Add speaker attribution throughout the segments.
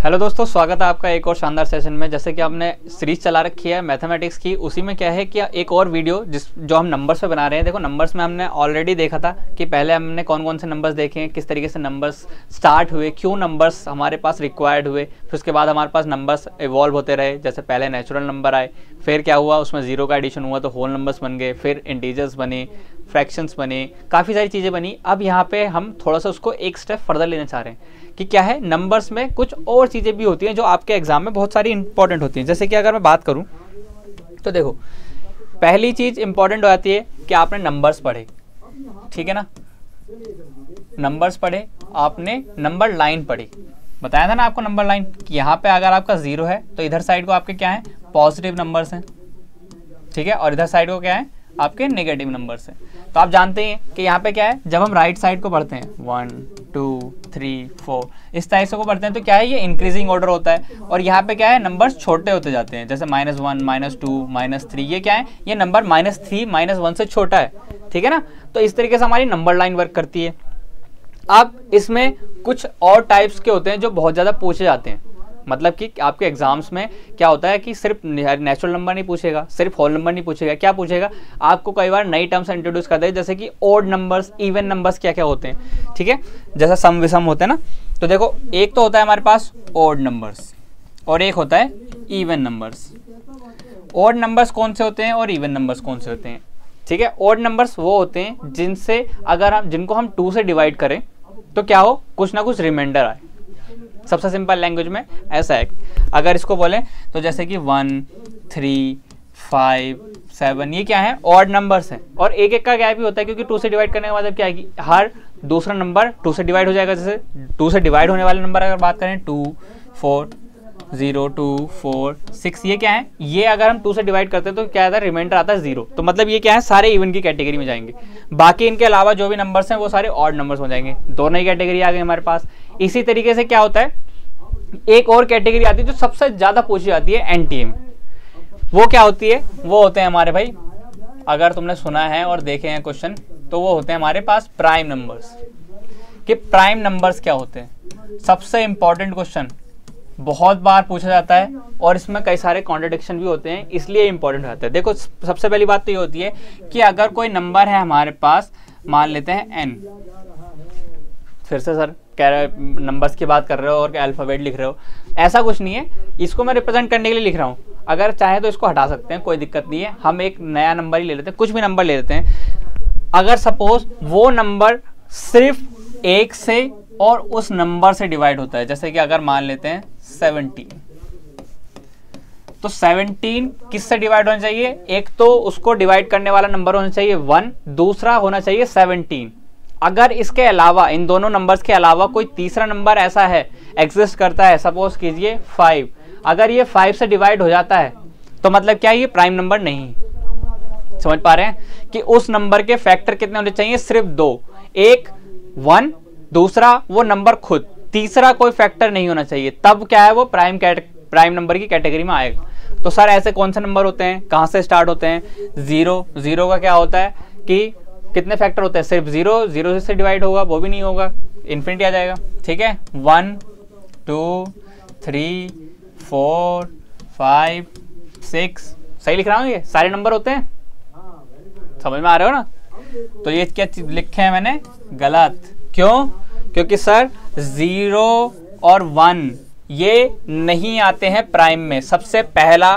Speaker 1: Hello दोस्तों, स्वागत है आपका एक और शानदार सेशन में। जैसे कि आपने सीरीज चला रखी है मैथमेटिक्स की, उसी में क्या है कि एक और वीडियो जो हम नंबर्स पे बना रहे हैं। देखो, नंबर्स में हमने ऑलरेडी देखा था कि पहले हमने कौन कौन से नंबर्स देखे हैं, किस तरीके से नंबर्स स्टार्ट हुए, क्यों नंबर्स हमारे पास रिक्वायर्ड हुए, फिर उसके बाद हमारे पास नंबर्स इवॉल्व होते रहे। जैसे पहले नेचुरल नंबर आए, फिर क्या हुआ, उसमें जीरो का एडिशन हुआ तो होल नंबर्स बन गए, फिर इंटीजर्स बने, फ्रैक्शंस बने, काफ़ी सारी चीज़ें बनी। अब यहाँ पे हम थोड़ा सा उसको एक स्टेप फर्दर लेना चाह रहे हैं कि क्या है, नंबर्स में कुछ और चीज़ें भी होती हैं जो आपके एग्जाम में बहुत सारी इंपॉर्टेंट होती हैं। जैसे कि अगर मैं बात करूं तो देखो, पहली चीज़ इंपॉर्टेंट हो जाती है कि आपने नंबर्स पढ़े, ठीक है ना, नंबर्स पढ़े, आपने नंबर लाइन पढ़ी। बताया था ना आपको नंबर लाइन कि यहाँ पे अगर आपका जीरो है तो इधर साइड को आपके क्या है, पॉजिटिव नंबर्स हैं, ठीक है, और इधर साइड को क्या है, आपके नेगेटिव नंबर्स हैं। तो आप जानते हैं कि यहाँ पे क्या है, जब हम राइट साइड को पढ़ते हैं 1 2 3 4 इस टाइप से को पढ़ते हैं तो क्या है, ये इंक्रीजिंग ऑर्डर होता है। और यहाँ पे क्या है, नंबर्स छोटे होते जाते हैं, जैसे -1 -2 -3, ये क्या है, ये नंबर -3 -1 से छोटा है, ठीक है ना। तो इस तरीके से हमारी नंबर लाइन वर्क करती है। अब इसमें कुछ और टाइप्स के होते हैं जो बहुत ज़्यादा पूछे जाते हैं। मतलब कि आपके एग्जाम्स में क्या होता है कि सिर्फ नेचुरल नंबर नहीं पूछेगा, सिर्फ होल नंबर नहीं पूछेगा, क्या पूछेगा, आपको कई बार नई टर्म्स इंट्रोड्यूस कर दे, जैसे कि ओड नंबर्स, इवन नंबर्स क्या क्या होते हैं, ठीक है, जैसा सम विषम होते हैं ना। तो देखो, एक तो होता है हमारे पास ओड नंबर्स और एक होता है इवन नंबर्स। ओड नंबर्स कौन से होते हैं और इवन नंबर्स कौन से होते हैं, ठीक है। ओड नंबर्स वो होते हैं जिनको हम 2 से डिवाइड करें तो क्या हो, कुछ ना कुछ रिमाइंडर आए। सबसे सिंपल लैंग्वेज में ऐसा है, अगर इसको बोलें तो जैसे कि 1 3 5 7, ये क्या है, ऑड नंबर्स हैं। और एक एक का गैप भी होता है, क्योंकि 2 से डिवाइड करने का मतलब क्या है कि हर दूसरा नंबर 2 से डिवाइड हो जाएगा। जैसे 2 से डिवाइड होने वाले नंबर अगर बात करें 2 4 0 2 4 6, ये क्या है, ये अगर हम 2 से डिवाइड करते हैं तो क्या आता है, रिमाइंडर आता है 0। तो मतलब ये क्या है, सारे इवन की कैटेगरी में जाएंगे। बाकी इनके अलावा जो भी नंबर्स हैं वो सारे ऑड नंबर्स हो जाएंगे। दोनों ही कैटेगरी आ गई हमारे पास। इसी तरीके से क्या होता है, एक और कैटेगरी आती है जो सबसे ज्यादा पूछी जाती है एनटीए में। वो क्या होती है, वो होते हैं हमारे भाई, अगर तुमने सुना है और देखे हैं क्वेश्चन, तो वो होते हैं हमारे पास प्राइम नंबर्स। कि प्राइम नंबर्स क्या होते हैं, सबसे इंपॉर्टेंट क्वेश्चन, बहुत बार पूछा जाता है और इसमें कई सारे कॉन्ट्रडिक्शन भी होते हैं, इसलिए इंपॉर्टेंट होता है। देखो, सबसे पहली बात तो ये होती है कि अगर कोई नंबर है हमारे पास, मान लेते हैं n, फिर से सर कह रहे नंबर्स की बात कर रहे हो और क्या अल्फाबेट लिख रहे हो, ऐसा कुछ नहीं है, इसको मैं रिप्रेजेंट करने के लिए लिख रहा हूँ। अगर चाहे तो इसको हटा सकते हैं, कोई दिक्कत नहीं है, हम एक नया नंबर ही ले लेते हैं, कुछ भी नंबर ले लेते हैं। अगर सपोज वो नंबर सिर्फ 1 से और उस नंबर से डिवाइड होता है, जैसे कि अगर मान लेते हैं 17, तो 17 किससे डिवाइड होना चाहिए, एक तो उसको डिवाइड करने वाला नंबर होना चाहिए 1, दूसरा होना चाहिए 17। अगर इसके अलावा, इन दोनों नंबर्स के अलावा कोई तीसरा नंबर ऐसा है, एग्जिस्ट करता है, सपोज कीजिए 5, अगर ये 5 से डिवाइड हो जाता है तो मतलब क्या, ये प्राइम नंबर नहीं। समझ पा रहे हैं कि उस नंबर के फैक्टर कितने होने चाहिए, सिर्फ 2, एक 1, दूसरा वो नंबर खुद, तीसरा कोई फैक्टर नहीं होना चाहिए, तब क्या है, वो प्राइम नंबर की कैटेगरी में आएगा। तो सर ऐसे कौन से नंबर होते हैं, कहां से स्टार्ट होते हैं, 0 का क्या होता है कि कितने फैक्टर होते हैं, सिर्फ 0 से डिवाइड होगा, वो भी नहीं होगा, इन्फिनिटी आ जाएगा, ठीक है। 1 2 3 4 5 6, सही लिख रहा हूँ, ये सारे नंबर होते हैं, समझ में आ रहे हो ना। तो ये क्या लिखे हैं मैंने, गलत, क्यों, क्योंकि सर 0 और 1 ये नहीं आते हैं प्राइम में। सबसे पहला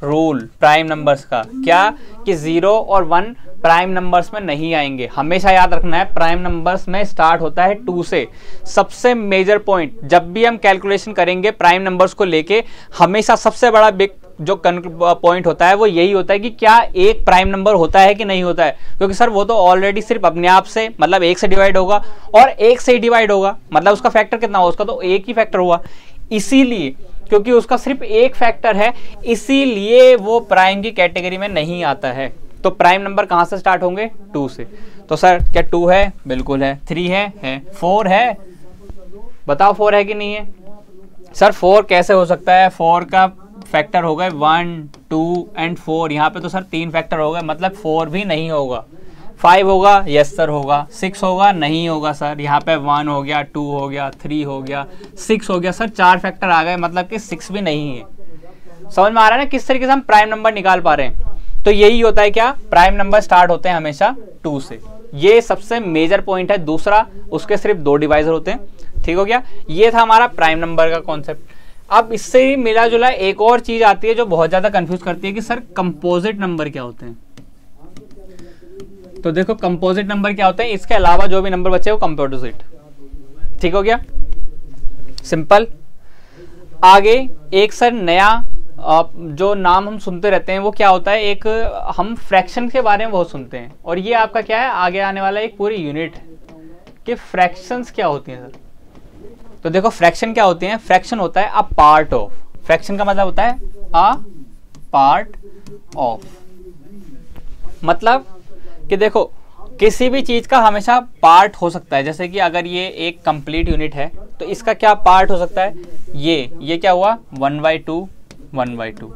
Speaker 1: रूल प्राइम नंबर्स का क्या, कि 0 और 1 प्राइम नंबर्स में नहीं आएंगे। हमेशा याद रखना है, प्राइम नंबर्स में स्टार्ट होता है 2 से। सबसे मेजर पॉइंट, जब भी हम कैलकुलेशन करेंगे प्राइम नंबर्स को लेके, हमेशा सबसे बड़ा बिग जो पॉइंट होता है वो यही होता है कि क्या एक प्राइम नंबर होता है कि नहीं होता है। क्योंकि सर वो तो ऑलरेडी सिर्फ अपने आप से, मतलब 1 से डिवाइड होगा, और 1 से ही डिवाइड होगा, मतलब उसका फैक्टर कितना होगा, उसका तो 1 ही फैक्टर हुआ। इसीलिए, क्योंकि उसका सिर्फ 1 फैक्टर है, इसीलिए वो प्राइम की कैटेगरी में नहीं आता है। तो प्राइम नंबर कहां से स्टार्ट होंगे, 2 से। तो सर क्या 2 है, बिल्कुल है, 3 है, 4 है, बताओ 4 है कि नहीं है। सर 4 कैसे हो सकता है, 4 का फैक्टर हो गए 1 2 एंड 4, यहाँ पे तो सर 3 फैक्टर हो गए, मतलब 4 भी नहीं होगा। 5 होगा, यस सर होगा। 6 होगा, नहीं होगा सर। यहाँ पे 1 हो गया, 2 हो गया, 3 हो गया, 6 हो गया सर। 4 फैक्टर आ गए, मतलब कि 6 भी नहीं है। समझ में आ रहा है ना किस तरीके से हम प्राइम नंबर निकाल पा रहे हैं। तो यही होता है क्या, प्राइम नंबर स्टार्ट होते हैं हमेशा 2 से। ये सबसे मेजर पॉइंट है। दूसरा, उसके सिर्फ 2 डिवाइजर होते हैं। ठीक हो गया, ये था हमारा प्राइम नंबर का कॉन्सेप्ट। अब इससे ही मिला जुला एक और चीज आती है जो बहुत ज्यादा कंफ्यूज करती है कि सर कंपोजिट नंबर क्या होते हैं। तो देखो कंपोजिट नंबर क्या होते हैं, इसके अलावा जो भी नंबर बचे वो कंपोजिट। ठीक हो गया, सिंपल। आगे एक सर नया जो नाम हम सुनते रहते हैं वो क्या होता है, एक हम फ्रैक्शन के बारे में बहुत सुनते हैं, और ये आपका क्या है, आगे आने वाला एक पूरी यूनिट है कि फ्रैक्शंस क्या होती हैं सर। तो देखो फ्रैक्शन क्या होती हैं, फ्रैक्शन होता है अ पार्ट ऑफ। फ्रैक्शन का मतलब होता है अ पार्ट ऑफ, मतलब कि देखो किसी भी चीज का हमेशा पार्ट हो सकता है। जैसे कि अगर ये एक कंप्लीट यूनिट है तो इसका क्या पार्ट हो सकता है, ये क्या हुआ 1/2 1/2।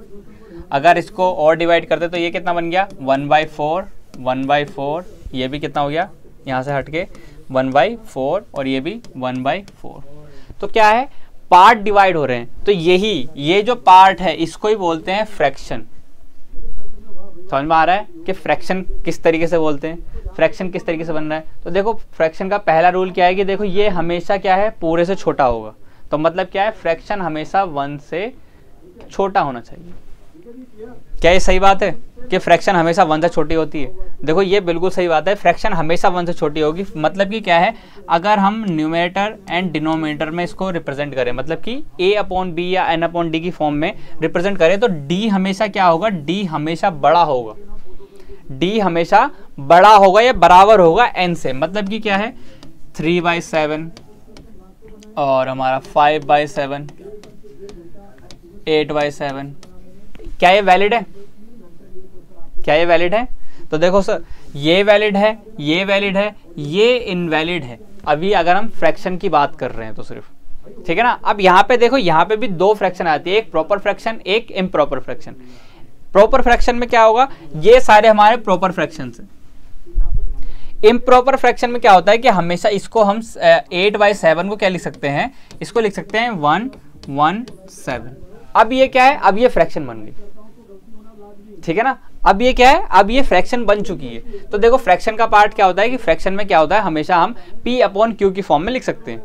Speaker 1: अगर इसको और डिवाइड करते तो ये कितना बन गया 1/4 1/4। ये भी कितना हो गया यहाँ से हटके 1/4, और ये भी 1/4। तो क्या है, पार्ट डिवाइड हो रहे हैं। तो ये जो पार्ट है इसको ही बोलते हैं फ्रैक्शन। समझ में आ रहा है कि फ्रैक्शन किस तरीके से बोलते हैं, फ्रैक्शन किस तरीके से बन रहा है। तो देखो फ्रैक्शन का पहला रूल क्या है कि देखो ये हमेशा क्या है, पूरे से छोटा होगा। तो मतलब क्या है, फ्रैक्शन हमेशा 1 से छोटा होना चाहिए। क्या ये सही बात है कि फ्रैक्शन हमेशा 1 से छोटी होती है? देखो ये बिल्कुल सही बात है, फ्रैक्शन हमेशा 1 से छोटी होगी। मतलब कि क्या है, अगर हम न्यूमरेटर एंड डिनोमिनेटर में इसको रिप्रेजेंट करें, मतलब कि a/b या n/d की फॉर्म में रिप्रेजेंट करें, तो d हमेशा क्या होगा, d हमेशा बड़ा होगा। d हमेशा बड़ा होगा या बराबर होगा n से। मतलब कि क्या है 3/7 और हमारा 5/7 8/7। क्या ये वैलिड है, क्या ये वैलिड है? तो देखो सर ये वैलिड है, ये वैलिड है, ये इनवैलिड है। अभी अगर हम फ्रैक्शन की बात कर रहे हैं तो सिर्फ, ठीक है ना। अब यहाँ पे देखो, यहाँ पे भी 2 फ्रैक्शन आती है, एक प्रॉपर फ्रैक्शन, एक इम्प्रॉपर फ्रैक्शन। प्रॉपर फ्रैक्शन में क्या होगा, ये सारे हमारे प्रॉपर फ्रैक्शन हैं। इम्प्रॉपर फ्रैक्शन में क्या होता है कि हमेशा इसको हम 8/7 को क्या लिख सकते हैं, इसको लिख सकते हैं 1/7। अब ये क्या है, अब ये फ्रैक्शन बन गई, ठीक है ना। अब ये क्या है, अब ये फ्रैक्शन बन चुकी है। तो देखो फ्रैक्शन का पार्ट क्या होता है कि फ्रैक्शन में क्या होता है, हमेशा हम P/Q की फॉर्म में लिख सकते हैं,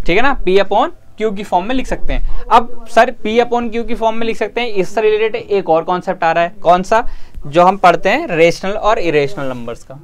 Speaker 1: ठीक है ना। P/Q की फॉर्म में लिख सकते हैं। अब सर P/Q की फॉर्म में लिख सकते हैं, इससे रिलेटेड एक और कॉन्सेप्ट आ रहा है। कौन सा, जो हम पढ़ते हैं रेशनल और इरेशनल नंबर्स का।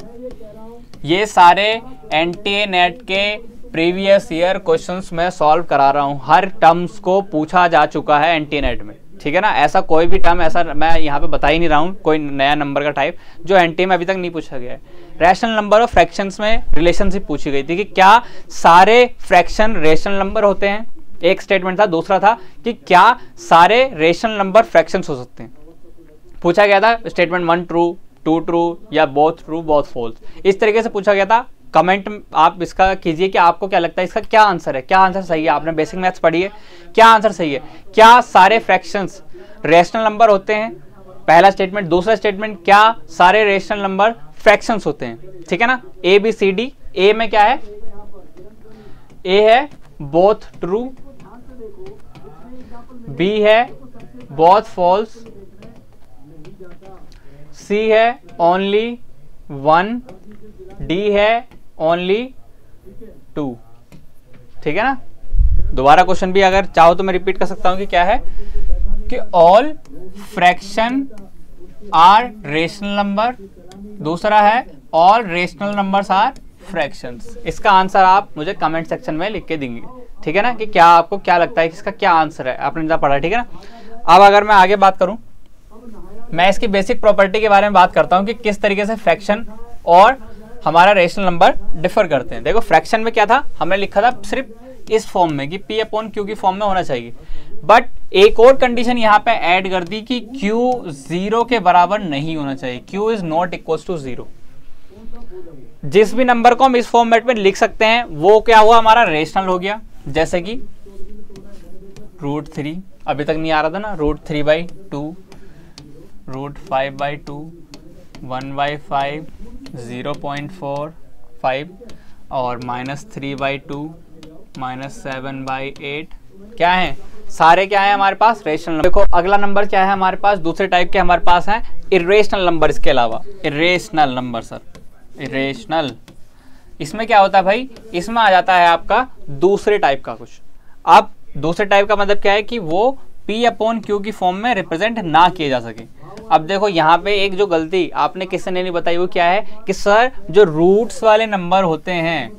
Speaker 1: ये सारे एनटीए नेट के प्रीवियस ईयर क्वेश्चंस मैं सॉल्व करा रहा हूँ। हर टर्म्स को पूछा जा चुका है एनटीए नेट में, ठीक है ना। ऐसा कोई भी टर्म ऐसा मैं यहाँ पे बता ही नहीं रहा हूँ, कोई नया नंबर का टाइप जो एनटीए में अभी तक नहीं पूछा गया है। रैशनल नंबर और फ्रैक्शंस में रिलेशनशिप पूछी गई थी कि क्या सारे फ्रैक्शन रेशनल नंबर होते हैं, एक स्टेटमेंट था। दूसरा था कि क्या सारे रेशनल नंबर फ्रैक्शंस हो सकते हैं, पूछा गया था। स्टेटमेंट 1 ट्रू, 2 ट्रू, या बोथ ट्रू बोथ फॉल्स, इस तरीके से पूछा गया था। कमेंट आप इसका कीजिए कि आपको क्या लगता है इसका क्या आंसर है, क्या आंसर सही है। आपने बेसिक मैथ्स पढ़ी है, क्या आंसर सही है। क्या सारे फ्रैक्शंस रेशनल नंबर होते हैं, पहला स्टेटमेंट। दूसरा स्टेटमेंट, क्या सारे रेशनल नंबर फ्रैक्शंस होते हैं, ठीक है ना। ABCD, ए में क्या है, ए है बोथ ट्रू, बी है बोथ फॉल्स, सी है ओनली 1, डी है ओनली 2, ठीक है ना। दोबारा क्वेश्चन भी अगर चाहो तो मैं रिपीट कर सकता हूं कि क्या है कि all fraction are rational number. दूसरा है all rational numbers are fractions. इसका आंसर आप मुझे कमेंट सेक्शन में लिख के देंगे, ठीक है ना, कि क्या आपको क्या लगता है कि इसका क्या आंसर है। आपने जब पढ़ा, ठीक है ना। अब अगर मैं आगे बात करूं, मैं इसकी बेसिक प्रॉपर्टी के बारे में बात करता हूं कि किस तरीके से फ्रैक्शन और हमारा रेशनल नंबर डिफर करते हैं। देखो फ्रैक्शन में क्या था, हमने लिखा था सिर्फ इस फॉर्म में कि P/Q की फॉर्म में होना चाहिए। बट एक और कंडीशन यहाँ पे ऐड कर दी कि Q 0 के बराबर नहीं होना चाहिए, Q is not equal to 0। जिस भी नंबर को हम इस फॉर्मेट में लिख सकते हैं वो क्या हुआ, हमारा रेशनल हो गया। जैसे कि √3, अभी तक नहीं आ रहा था ना, √3/2, √5/2, 1/5, 0.45 और -3/2 -7/8 क्या है, सारे क्या है हमारे पास रेशनल नंबर। देखो अगला नंबर क्या है हमारे पास, दूसरे टाइप के हमारे पास हैं इरेशनल नंबर। इसके अलावा इरेशनल नंबर सर, इरेशनल, इसमें क्या होता है भाई, इसमें आ जाता है आपका दूसरे टाइप का कुछ। अब दूसरे टाइप का मतलब क्या है कि वो P/Q की फॉर्म में रिप्रेजेंट ना किए जा सके। अब देखो यहाँ पे एक जो गलती आपने किसी ने नहीं बताई वो क्या है कि सर जो रूट्स वाले नंबर होते हैं,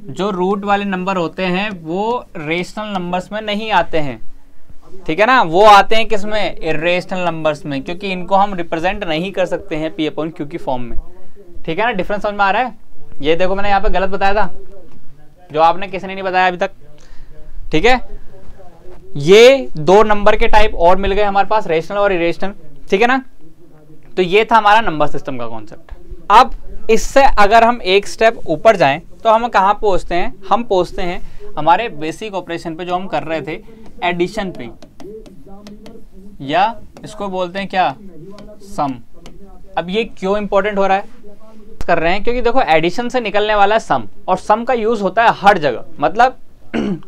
Speaker 1: जो रूट वाले नंबर होते हैं वो रेशनल नंबर्स में नहीं आते हैं, ठीक है ना, वो आते हैं किसमें, इरेशनल नंबर्स में, क्योंकि इनको हम रिप्रेजेंट नहीं कर सकते हैं P/Q की फॉर्म में, ठीक है ना। डिफरेंस समझ में आ रहा है। ये देखो मैंने यहाँ पे गलत बताया था, जो आपने किसी ने नहीं बताया अभी तक, ठीक है। ये दो नंबर के टाइप और मिल गए हमारे पास, रेशनल और इरेशनल, ठीक है ना। तो ये था हमारा नंबर सिस्टम का कॉन्सेप्ट। अब इससे अगर हम एक स्टेप ऊपर जाएं तो हम कहाँ पहुंचते हैं, हम पहुंचते हैं हमारे बेसिक ऑपरेशन पे जो हम कर रहे थे, एडिशन पे, या इसको बोलते हैं क्या, सम। अब ये क्यों इंपॉर्टेंट हो रहा है, कर रहे हैं क्योंकि देखो एडिशन से निकलने वाला है सम, और सम का यूज होता है हर जगह। मतलब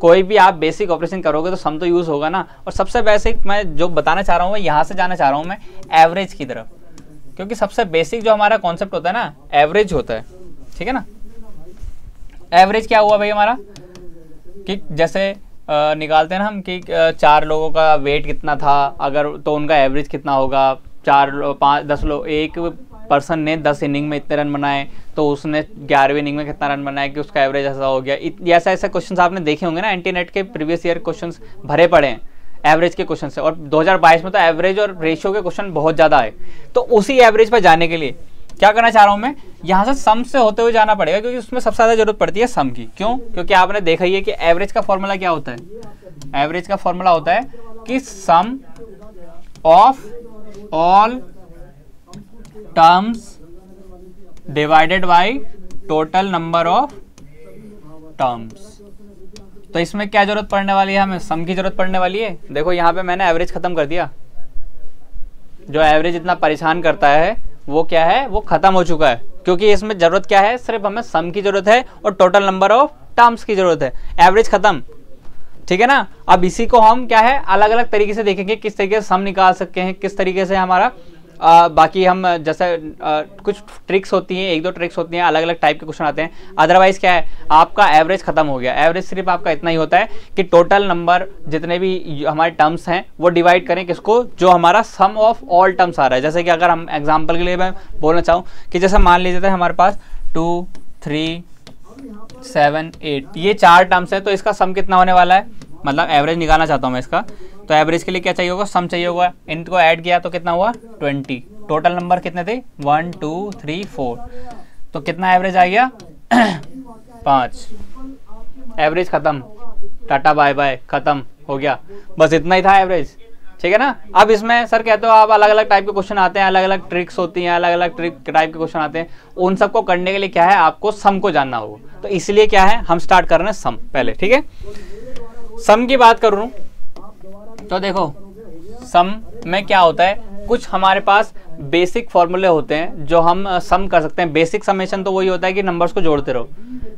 Speaker 1: कोई भी आप बेसिक ऑपरेशन करोगे तो सम तो यूज होगा ना। और सबसे बेसिक मैं जो बताना चाह रहा हूँ, यहाँ से जाना चाह रहा हूँ मैं एवरेज की तरफ, क्योंकि सबसे बेसिक जो हमारा कॉन्सेप्ट होता है ना, एवरेज होता है, ठीक है ना। एवरेज क्या हुआ भाई हमारा, कि जैसे निकालते हैं ना हम कि 4 लोगों का वेट कितना था, अगर तो उनका एवरेज कितना होगा। 10 लोग, एक पर्सन ने 10 इनिंग में इतने रन बनाए, तो उसने 11वीं इनिंग में कितना रन बनाया कि उसका एवरेज ऐसा हो गया। ऐसा क्वेश्चन आपने देखे होंगे ना, एंटीनेट के प्रीवियस ईयर क्वेश्चन भरे पड़े हैं एवरेज के क्वेश्चन से, और 2022 में तो एवरेज और रेशियो के क्वेश्चन बहुत ज़्यादा आए। तो उसी एवरेज पर जाने के लिए क्या करना चाह रहा हूँ मैं, यहाँ से सम से होते हुए जाना पड़ेगा, क्योंकि उसमें सबसे ज़्यादा जरूरत पड़ती है सम की। क्यों, क्योंकि आपने देखा ही है कि एवरेज का फॉर्मूला क्या होता है, एवरेज का फॉर्मूला होता है कि sum of all terms divided by total number of terms. तो इसमें क्या जरूरत पड़ने वाली है, हमें सम की जरूरत पड़ने वाली है। देखो यहाँ पे मैंने एवरेज खत्म कर दिया, जो एवरेज इतना परेशान करता है वो क्या है, वो खत्म हो चुका है, क्योंकि इसमें जरूरत क्या है, सिर्फ हमें सम की जरूरत है और टोटल नंबर ऑफ टर्म्स की जरूरत है। एवरेज खत्म, ठीक है ना। अब इसी को हम क्या है अलग अलग तरीके से देखेंगे, किस तरीके से सम निकाल सकते हैं, किस तरीके से हमारा बाकी हम जैसे कुछ ट्रिक्स होती हैं, 1-2 ट्रिक्स होती हैं, अलग अलग टाइप के क्वेश्चन आते हैं। अदरवाइज क्या है, आपका एवरेज खत्म हो गया। एवरेज सिर्फ आपका इतना ही होता है कि टोटल नंबर जितने भी हमारे टर्म्स हैं वो डिवाइड करें किसको, जो हमारा सम ऑफ ऑल टर्म्स आ रहा है। जैसे कि अगर हम एग्जाम्पल के लिए मैं बोलना चाहूँ कि जैसे मान लीजिए हमारे पास 2, 3, 7, 8 ये 4 टर्म्स है, तो इसका सम कितना होने वाला है, मतलब एवरेज निकालना चाहता हूँ मैं इसका। तो एवरेज के लिए क्या चाहिए होगा, सम चाहिए होगा। इनको ऐड किया तो कितना हुआ 20। टोटल नंबर कितने थे 1, 2, 3, 4, तो कितना एवरेज आ गया 5। एवरेज खत्म, टाटा बाय बाय, खत्म हो गया, बस इतना ही था एवरेज, ठीक है ना। अब इसमें सर कहते हो आप अलग अलग टाइप के क्वेश्चन आते हैं, अलग अलग ट्रिक्स होती हैं, अलग अलग टाइप के क्वेश्चन आते हैं। उन सबको करने के लिए क्या है, आपको सम को जानना होगा। तो इसलिए क्या है, हम स्टार्ट कर रहे हैं सम पहले, ठीक है। सम की बात करूं तो देखो सम में क्या होता है, कुछ हमारे पास बेसिक फॉर्मूले होते हैं जो हम सम कर सकते हैं। बेसिक समेशन तो वही होता है कि नंबर्स को जोड़ते रहो,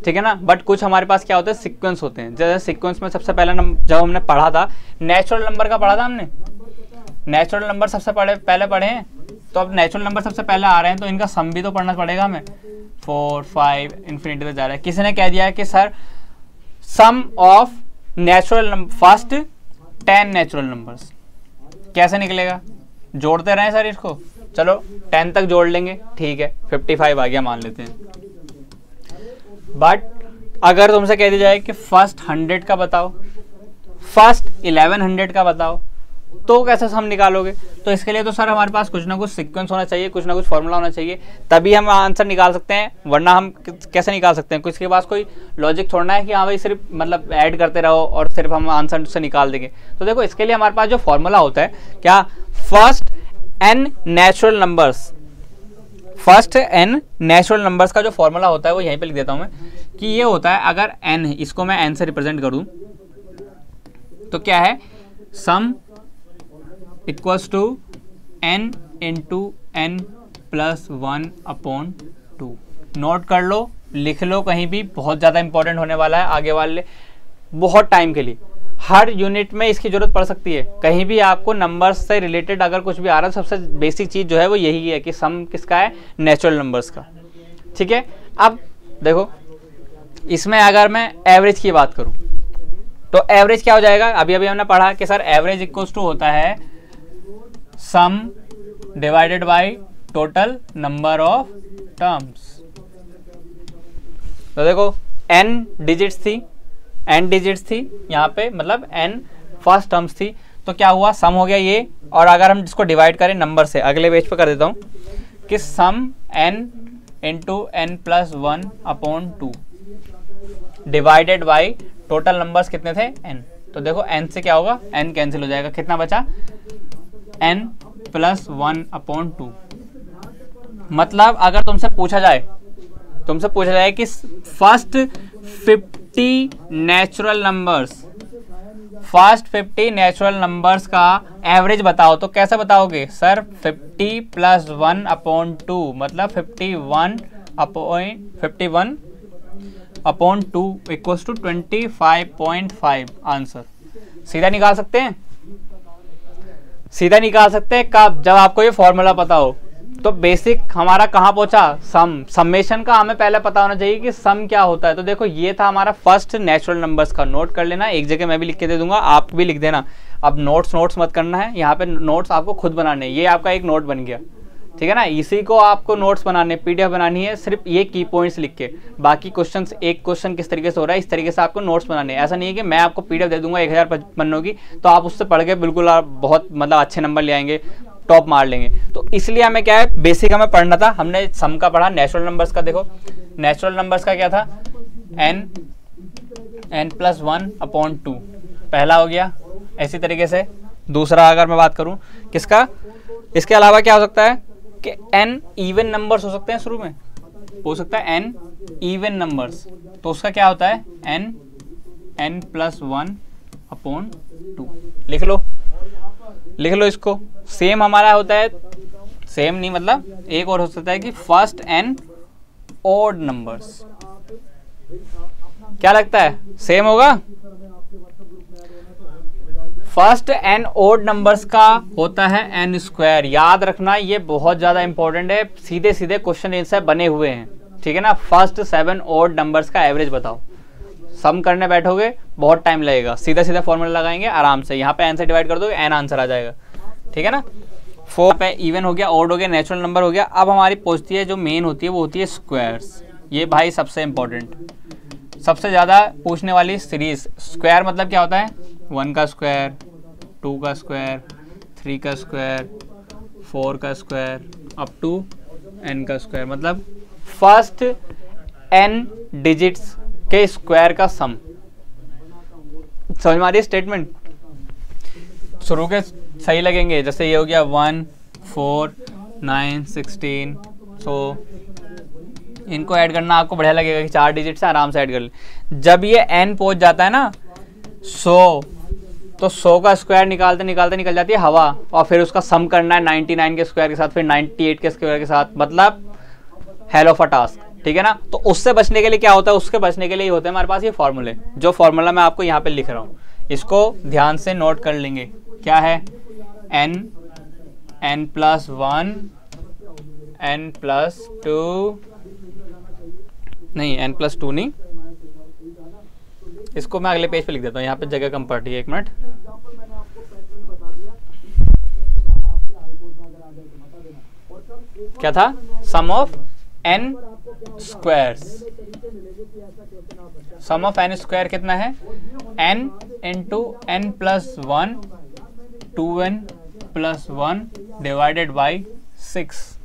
Speaker 1: ठीक है ना। बट कुछ हमारे पास क्या होता है, सीक्वेंस होते हैं। जैसे सीक्वेंस में सबसे पहला जब हमने पढ़ा था, नेचुरल नंबर का पढ़ा था हमने, नेचुरल नंबर सबसे पहले पढ़े हैं। तो अब नेचुरल नंबर सबसे पहले आ रहे हैं, तो इनका सम भी तो पढ़ना पड़ेगा हमें। 4, 5 इन्फिनिटी तक जा रहा है। किसी ने कह दिया है कि sir sum of natural number first 10 natural numbers कैसे निकलेगा, जोड़ते रहें सर इसको। चलो 10 तक जोड़ लेंगे, ठीक है, 55 आ गया मान लेते हैं। बट अगर तुमसे कह दिया जाए कि फर्स्ट 100 का बताओ, फर्स्ट 1100 का बताओ, तो कैसे हम निकालोगे। तो इसके लिए तो सर हमारे पास कुछ ना कुछ सीक्वेंस होना चाहिए, कुछ ना कुछ फॉर्मूला होना चाहिए, तभी हम आंसर निकाल सकते हैं। वरना हम कैसे निकाल सकते हैं, किसके पास कोई लॉजिक छोड़ना है कि हाँ भाई सिर्फ मतलब ऐड करते रहो और सिर्फ हम आंसर से निकाल देंगे। तो देखो इसके लिए हमारे पास जो फॉर्मूला होता है क्या, first n natural numbers, first n natural numbers का जो फॉर्मूला होता है वो यहीं पे लिख देता हूं मैं, कि ये होता है अगर n है, इसको मैं n से रिप्रेजेंट करूं तो क्या है, sum equals to n into n plus 1/2, note कर लो, लिख लो कहीं भी, बहुत ज़्यादा इंपॉर्टेंट होने वाला है आगे वाले बहुत टाइम के लिए। हर यूनिट में इसकी जरूरत पड़ सकती है, कहीं भी आपको नंबर्स से रिलेटेड अगर कुछ भी आ रहा है, सबसे बेसिक चीज़ जो है वो यही है कि सम किसका है, नेचुरल नंबर्स का। ठीक है, अब देखो इसमें अगर मैं एवरेज की बात करूं तो एवरेज क्या हो जाएगा, अभी अभी हमने पढ़ा कि सर एवरेज इक्वल्स टू होता है सम divided by total number of terms. तो देखो n डिजिट्स थी, यहाँ पे मतलब n फर्स्ट टर्म्स थी, तो क्या हुआ, सम हो गया ये। और अगर हम इसको डिवाइड करें नंबर से, अगले पेज पे कर देता हूँ कि सम n into n plus 1 upon 2 divided by total numbers कितने थे, n। तो देखो n से क्या होगा, n कैंसिल हो जाएगा, कितना बचा, n प्लस 1 अपॉन 2। मतलब अगर तुमसे पूछा जाए कि फर्स्ट 50 नेचुरल नंबर्स का एवरेज बताओ, तो कैसे बताओगे सर, 50 प्लस 1 अपॉन 2 मतलब 51 अपॉन 2 इक्वल्स टू 25.5 आंसर। सीधा निकाल सकते हैं कब, जब आपको ये फॉर्मूला पता हो। तो बेसिक हमारा कहाँ पहुंचा, समेशन का हमें पहले पता होना चाहिए कि सम क्या होता है। तो देखो ये था हमारा फर्स्ट नेचुरल नंबर्स का, नोट कर लेना, एक जगह मैं भी लिख के दे दूंगा, आप भी लिख देना। अब नोट्स मत करना है, यहाँ पे नोट्स आपको खुद बनाने, ये आपका एक नोट बन गया, ठीक है ना। इसी को आपको नोट्स बनाने, पीडीएफ बनानी है, सिर्फ ये की पॉइंट्स लिख के, बाकी क्वेश्चन, एक क्वेश्चन किस तरीके से हो रहा है इस तरीके से आपको नोट्स बनाने। ऐसा नहीं है कि मैं आपको पीडीएफ दे दूंगा 1000 पन्नों की, तो आप उससे पढ़ के बिल्कुल आप बहुत मतलब अच्छे नंबर ले आएंगे, टॉप मार लेंगे। तो इसलिए हमें क्या है, बेसिक हमें पढ़ना था। हमने सम का पढ़ा, नेचुरल नंबर्स का देखो, नेचुरल नंबर्स का क्या था, n प्लस 1 अपॉन 2 पहला हो गया। ऐसी तरीके से दूसरा अगर मैं बात करूं किसका, इसके अलावा क्या हो सकता है कि n इवन नंबर्स हो सकते हैं, शुरू में हो सकता है n इवन नंबर्स, तो उसका क्या होता है n प्लस 1 अपॉन 2। लिख लो इसको। सेम हमारा होता है, सेम नहीं मतलब एक और हो सकता है कि फर्स्ट n ऑड नंबर्स, क्या लगता है सेम होगा, फर्स्ट n ऑड नंबर्स का होता है n स्क्वायर। याद रखना ये बहुत ज्यादा इंपॉर्टेंट है, सीधे सीधे क्वेश्चन इनसे बने हुए हैं, ठीक है ना। फर्स्ट 7 ऑड नंबर्स का एवरेज बताओ, सम करने बैठोगे बहुत टाइम लगेगा, सीधा सीधा फॉर्मूला लगाएंगे आराम से, यहाँ पे n से डिवाइड कर दोगे n आंसर आ जाएगा, ठीक है ना। 4 पे इवन हो गया, ऑड हो गया, नेचुरल नंबर हो गया। अब हमारी पहुंचती है जो मेन होती है वो होती है स्क्वायर्स। ये भाई सबसे इंपॉर्टेंट, सबसे ज़्यादा पूछने वाली सीरीज। स्क्वायर मतलब क्या होता है, 1 का स्क्वायर, 2 का स्क्वायर, 3 का स्क्वायर, 4 का स्क्वायर अप टू n का स्क्वायर, मतलब फर्स्ट n डिजिट्स के स्क्वायर का सम। समझ में आ रही है स्टेटमेंट, शुरू के सही लगेंगे, जैसे ये हो गया 1 4 9 16, सो इनको ऐड करना आपको बढ़िया लगेगा कि 4 डिजिट से आराम से ऐड कर ले। जब ये n पहुंच जाता है ना 100, तो 100 का स्क्वायर निकालते निकालते निकल जाती है हवा, और फिर उसका सम करना है 99 के स्क्वायर के साथ, फिर 98 के स्क्वायर के साथ, मतलब हेल ऑफ अ टास्क, ठीक है ना। तो उससे बचने के लिए क्या होता है, उसके बचने के लिए होते हैं हमारे पास ये फॉर्मूले, जो फॉर्मूला मैं आपको यहाँ पे लिख रहा हूँ, इसको ध्यान से नोट कर लेंगे। क्या है, n प्लस 1, n प्लस 2, नहीं n प्लस 2 नहीं, इसको मैं अगले पेज पे लिख देता हूँ, यहाँ पे जगह कम पड़ती है, एक मिनट। क्या था, sum of n squares, sum of n square कितना है, n into n plus 1 2n plus 1 divided by 6,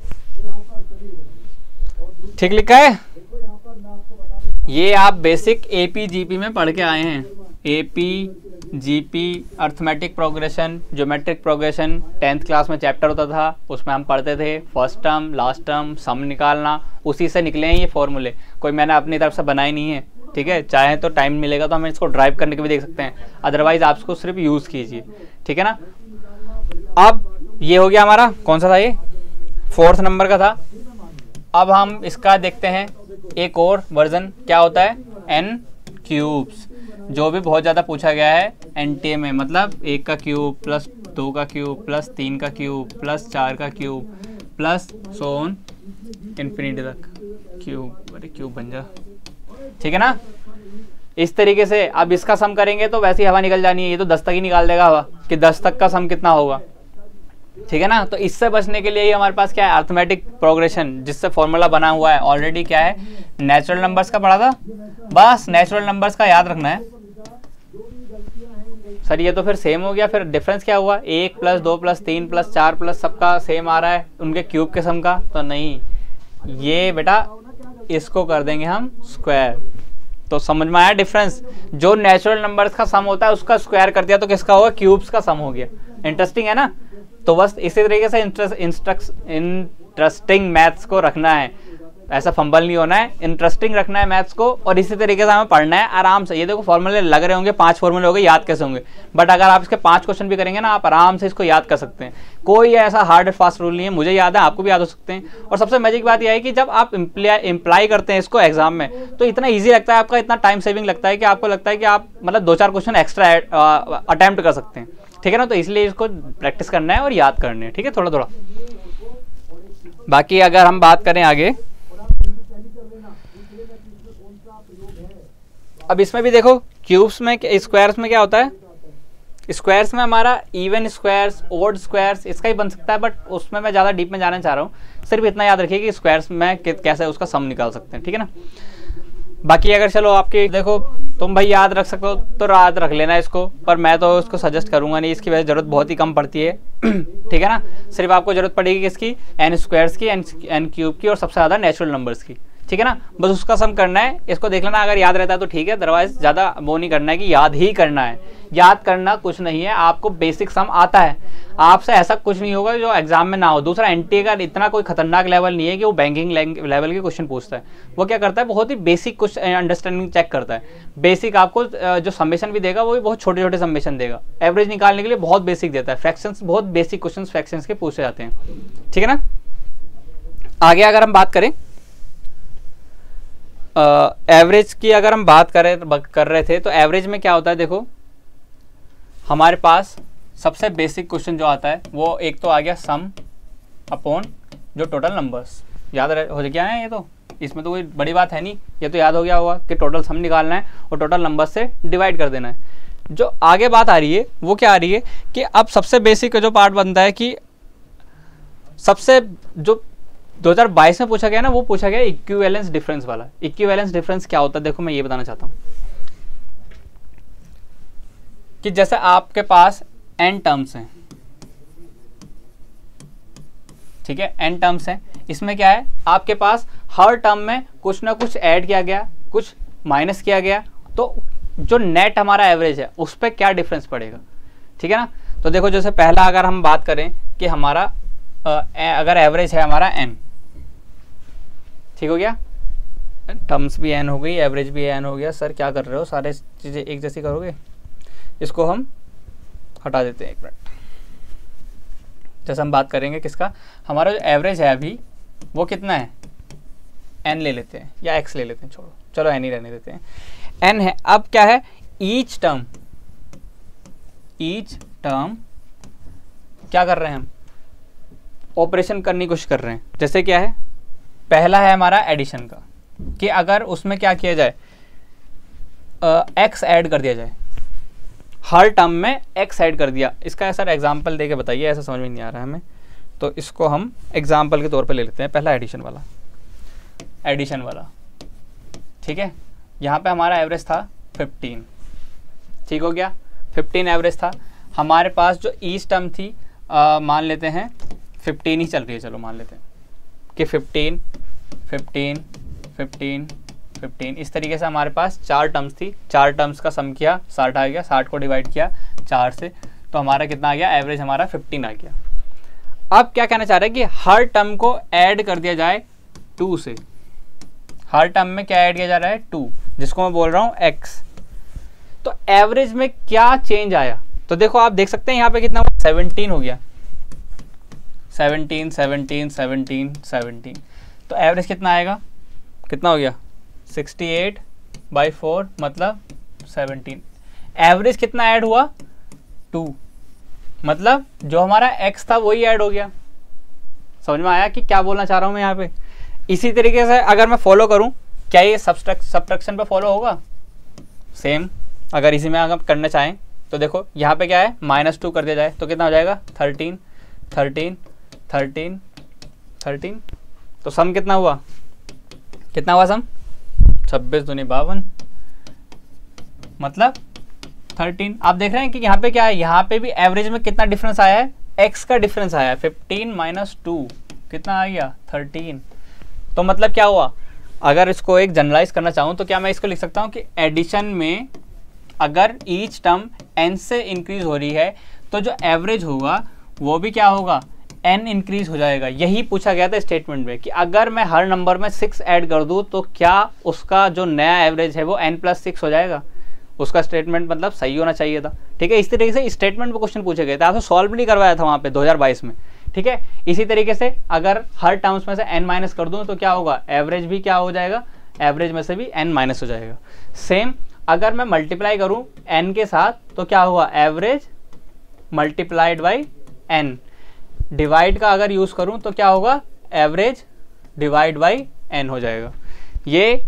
Speaker 1: ठीक लिखा है। ये आप बेसिक एपी जीपी में पढ़ के आए हैं, AP GP arithmetic progression, geometric progression 10th class में चैप्टर होता था, उसमें हम पढ़ते थे फर्स्ट टर्म लास्ट टर्म सम निकालना, उसी से निकले हैं ये फॉर्मूले, कोई मैंने अपनी तरफ से बनाई नहीं है, ठीक है। चाहे तो टाइम मिलेगा तो हम इसको ड्राइव करने के भी देख सकते हैं, अदरवाइज आप इसको सिर्फ यूज़ कीजिए, ठीक है ना। अब ये हो गया हमारा, कौन सा था ये, 4th नंबर का था। अब हम इसका देखते हैं एक और वर्जन क्या होता है, n क्यूब्स, जो भी बहुत ज़्यादा पूछा गया है NTA में, मतलब 1 का क्यूब प्लस 2 का क्यूब प्लस 3 का क्यूब प्लस 4 का cube plus so on infinity तक क्यूब, अरे क्यूब बन जा, ठीक है ना। इस तरीके से अब इसका सम करेंगे तो वैसे ही हवा निकल जानी है, ये तो 10 तक ही निकाल देगा हवा कि 10 तक का सम कितना होगा, ठीक है ना। तो इससे बचने के लिए ही हमारे पास क्या है, अर्थमेटिक प्रोग्रेशन, जिससे फॉर्मूला बना हुआ है ऑलरेडी, क्या है, नेचुरल नंबर्स का पढ़ा था, बस नेचुरल नंबर्स का याद रखना है। सर ये तो फिर सेम हो गया, फिर डिफरेंस क्या हुआ, 1 प्लस 2 प्लस 3 प्लस 4 प्लस सबका सेम आ रहा है, उनके क्यूब के सम का तो नहीं, ये बेटा इसको कर देंगे हम स्क्वायर। तो समझ में आया डिफरेंस, जो नेचुरल नंबर्स का सम होता है उसका स्क्वायर कर दिया तो किसका होगा, क्यूब्स का सम हो गया। इंटरेस्टिंग है ना। तो बस इसी तरीके से इंटरेस्टिंग मैथ्स को रखना है, ऐसा फंबल नहीं होना है, इंटरेस्टिंग रखना है मैथ्स को, और इसी तरीके से हमें पढ़ना है आराम से। ये देखो फॉर्मूले लग रहे होंगे, 5 फॉर्मूले हो गए, याद कैसे होंगे, बट अगर आप इसके 5 क्वेश्चन भी करेंगे ना, आप आराम से इसको याद कर सकते हैं। कोई ऐसा हार्ड एंड फास्ट रूल नहीं है, मुझे याद है, आपको भी याद हो सकते हैं। और सबसे मैजिक बात यह है कि जब आप इम्प्लाई करते हैं इसको एग्जाम में, तो इतना ईजी लगता है, आपका इतना टाइम सेविंग लगता है कि आपको लगता है कि आप मतलब 2-4 क्वेश्चन एक्स्ट्रा अटेम्प्ट कर सकते हैं, ठीक है ना। तो इसलिए इसको प्रैक्टिस करना है और याद करने है, ठीक है, थोड़ा थोड़ा। बाकी अगर हम बात करें आगे, अब इसमें भी देखो क्यूब्स में, स्क्वायर्स में क्या होता है, स्क्वायर्स में हमारा इवन स्क्वायर्स, ओड स्क्वायर्स, इसका ही बन सकता है, बट उसमें मैं ज़्यादा डीप में जाना चाह रहा हूँ। सिर्फ इतना याद रखिए कि स्क्वायर्स में कैसे उसका सम निकाल सकते हैं, ठीक है ना। बाकी अगर चलो आपके देखो तुम भाई याद रख सकते हो तो याद रख लेना इसको, पर मैं तो उसको सजेस्ट करूंगा नहीं, इसकी वजह ज़रूरत बहुत ही कम पड़ती है ठीक है ना। सिर्फ आपको ज़रूरत पड़ेगी किसकी, n स्क्वायर्स की, n क्यूब की, और सबसे ज़्यादा नेचुरल नंबर्स की, ठीक है ना। बस उसका सम करना है, इसको देख लेना, अगर याद रहता है तो ठीक है, अदरवाइज ज़्यादा वो नहीं करना है कि याद ही करना है। याद करना कुछ नहीं है, आपको बेसिक सम आता है, आपसे ऐसा कुछ नहीं होगा जो एग्जाम में ना हो। दूसरा NTA का इतना कोई खतरनाक लेवल नहीं है कि वो बैंकिंग लेवल के क्वेश्चन पूछता है। वो क्या करता है, बहुत ही बेसिक कुछ अंडरस्टैंडिंग चेक करता है। बेसिक आपको जो समेशन भी देगा वो भी बहुत छोटे छोटे समेशन देगा, एवरेज निकालने के लिए बहुत बेसिक देता है, फ्रैक्शंस बहुत बेसिक क्वेश्चन फ्रैक्शंस के पूछे जाते हैं, ठीक है ना। आगे अगर हम बात करें एवरेज की, अगर हम बात कर रहे थे, तो एवरेज में क्या होता है, देखो हमारे पास सबसे बेसिक क्वेश्चन जो आता है वो एक तो आ गया सम अपॉन जो टोटल नंबर्स, याद हो गया है ये, तो इसमें तो कोई बड़ी बात है नहीं, ये तो याद हो गया होगा कि टोटल सम निकालना है और टोटल नंबर से डिवाइड कर देना है। जो आगे बात आ रही है वो क्या आ रही है कि अब सबसे बेसिक जो पार्ट बनता है कि सबसे जो 2022 में पूछा गया ना, वो पूछा गया इक्विवेलेंस डिफरेंस वाला। इक्विवेलेंस डिफरेंस क्या होता है, देखो मैं ये बताना चाहता हूँ कि जैसे आपके पास n टर्म्स हैं, ठीक है, n टर्म्स हैं, इसमें क्या है, आपके पास हर टर्म में कुछ ना कुछ ऐड किया गया, कुछ माइनस किया गया, तो जो नेट हमारा एवरेज है उस पर क्या डिफरेंस पड़ेगा, ठीक है ना। तो देखो जैसे पहला अगर हम बात करें कि हमारा अगर एवरेज है हमारा n, ठीक हो गया, टर्म्स भी n हो गई, एवरेज भी n हो गया। सर क्या कर रहे हो, सारे चीज़ें एक जैसी करोगे, इसको हम हटा देते हैं एक मिनट। जैसे हम बात करेंगे किसका, हमारा जो एवरेज है अभी वो कितना है, n ले लेते हैं या x ले लेते हैं, छोड़ो चलो n ही रहने देते हैं, n है। अब क्या है, ईच टर्म क्या कर रहे हैं हम, ऑपरेशन करने की कोशिश कर रहे हैं। जैसे क्या है, पहला है हमारा एडिशन का, कि अगर उसमें क्या किया जाए, x ऐड कर दिया जाए, हर टर्म में x ऐड कर दिया। इसका सर एग्जांपल देके बताइए, ऐसा समझ में नहीं आ रहा है हमें, तो इसको हम एग्जांपल के तौर पे ले लेते हैं। पहला एडिशन वाला, ठीक है, यहाँ पे हमारा एवरेज था 15, ठीक हो गया, 15 एवरेज था हमारे पास। जो ईच टर्म थी मान लेते हैं 15 ही चल रही है, चलो मान लेते हैं कि 15 इस तरीके से हमारे पास 4 टर्म्स थी, 4 टर्म्स का सम किया 60 आ गया, 60 को डिवाइड किया 4 से, तो हमारा कितना आ गया, एवरेज हमारा 15 आ गया। अब क्या कहना चाह रहे हैं कि हर टर्म को ऐड कर दिया जाए 2 से, हर टर्म में क्या ऐड किया जा रहा है 2, जिसको मैं बोल रहा हूँ x। तो एवरेज में क्या चेंज आया, तो देखो आप देख सकते हैं यहाँ पे कितना 17 हो गया, 17, तो एवरेज कितना आएगा, कितना हो गया 68/4 मतलब 17। एवरेज कितना ऐड हुआ 2, मतलब जो हमारा x था वही ऐड हो गया। समझ में आया कि क्या बोलना चाह रहा हूं मैं यहाँ पे। इसी तरीके से अगर मैं फॉलो करूं, क्या ये सब्ट्रैक्शन पे फॉलो होगा? सेम अगर इसी में अगर करना चाहें तो देखो यहाँ पे क्या है -2 कर दिया जाए तो कितना हो जाएगा 13 13 13 13। तो सम कितना हुआ सम 26 दूनी 52 मतलब 13। आप देख रहे हैं कि यहाँ पे क्या है, यहाँ पे भी एवरेज में कितना डिफरेंस आया है, x का डिफरेंस आया है 15 - 2 कितना आ गया 13। तो मतलब क्या हुआ, अगर इसको एक जनरलाइज करना चाहूँ तो क्या मैं इसको लिख सकता हूँ कि एडिशन में अगर ईच टर्म n से इंक्रीज हो रही है तो जो एवरेज होगा वो भी क्या होगा n इंक्रीज हो जाएगा। यही पूछा गया था स्टेटमेंट में कि अगर मैं हर नंबर में 6 ऐड कर दूँ तो क्या उसका जो नया एवरेज है वो n+6 हो जाएगा। उसका स्टेटमेंट मतलब सही होना चाहिए था। ठीक है, इस तरीके से स्टेटमेंट पे क्वेश्चन पूछे गए थे, आपसे सॉल्व नहीं करवाया था वहाँ पे 2022 में। ठीक है, इसी तरीके से अगर हर टर्म्स में से n- कर दूँ तो क्या होगा, एवरेज भी क्या हो जाएगा, एवरेज में से भी n- हो जाएगा। सेम अगर मैं मल्टीप्लाई करूँ n के साथ तो क्या होगा, average multiplied by n। Divide का अगर यूज़ करूँ तो क्या होगा, एवरेज डिवाइड बाई n हो जाएगा। ये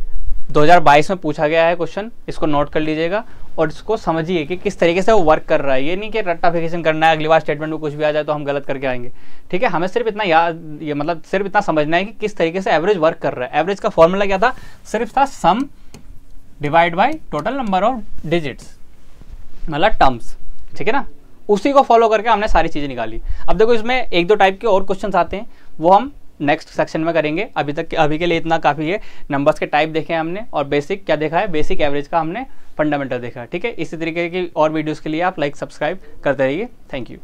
Speaker 1: 2022 में पूछा गया है क्वेश्चन, इसको नोट कर लीजिएगा और इसको समझिए कि किस तरीके से वो वर्क कर रहा है। ये नहीं कि रट्टाफिकेशन करना है, अगली बार स्टेटमेंट में कुछ भी आ जाए तो हम गलत करके आएंगे। ठीक है, हमें सिर्फ इतना याद, ये मतलब सिर्फ इतना समझना है कि किस तरीके से एवरेज वर्क कर रहा है। एवरेज का फॉर्मूला क्या था, सिर्फ था sum divide by total number of digits, मतलब टर्म्स। ठीक है ना, उसी को फॉलो करके हमने सारी चीज़ें निकाली। अब देखो इसमें 1-2 टाइप के और क्वेश्चन आते हैं, वो हम नेक्स्ट सेक्शन में करेंगे। अभी के लिए इतना काफ़ी है। नंबर्स के टाइप देखे हैं हमने और बेसिक क्या देखा है, बेसिक एवरेज का हमने फंडामेंटल देखा है। ठीक है, इसी तरीके की और वीडियोस के लिए आप लाइक सब्सक्राइब करते रहिए। Thank you.